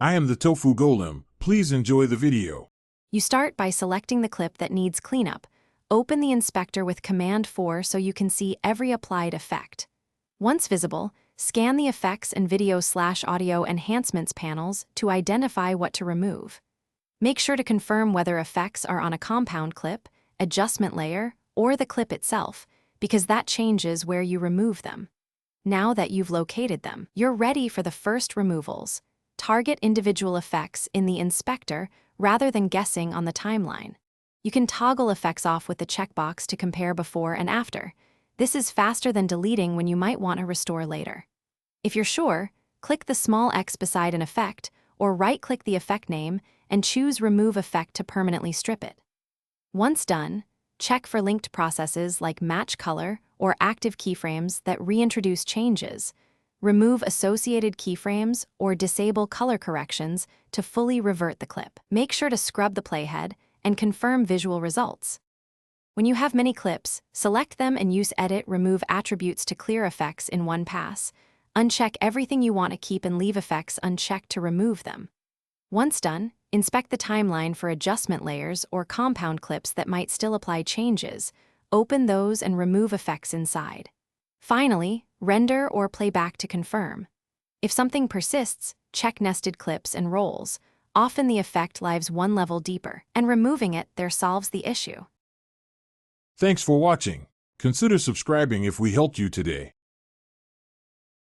I am the tofu golem. Please enjoy the video. You start by selecting the clip that needs cleanup. Open the inspector with Command 4 so you can see every applied effect. Once visible, scan the Effects and Video/Audio Enhancements panels to identify what to remove. Make sure to confirm whether effects are on a compound clip, adjustment layer, or the clip itself, because that changes where you remove them. Now that you've located them, you're ready for the first removals. Target individual effects in the inspector rather than guessing on the timeline. You can toggle effects off with the checkbox to compare before and after. This is faster than deleting when you might want to restore later. If you're sure, click the small X beside an effect, or right-click the effect name and choose Remove Effect to permanently strip it. Once done, check for linked processes like Match Color or active keyframes that reintroduce changes. Remove associated keyframes or disable color corrections to fully revert the clip. Make sure to scrub the playhead and confirm visual results. When you have many clips, select them and use Edit Remove Attributes to clear effects in one pass. Uncheck everything you want to keep and leave effects unchecked to remove them. Once done, inspect the timeline for adjustment layers or compound clips that might still apply changes. Open those and remove effects inside. Finally, render or play back to confirm. If something persists, check nested clips and rolls. Often the effect lives one level deeper, and removing it there solves the issue. Thanks for watching. Consider subscribing if we helped you today.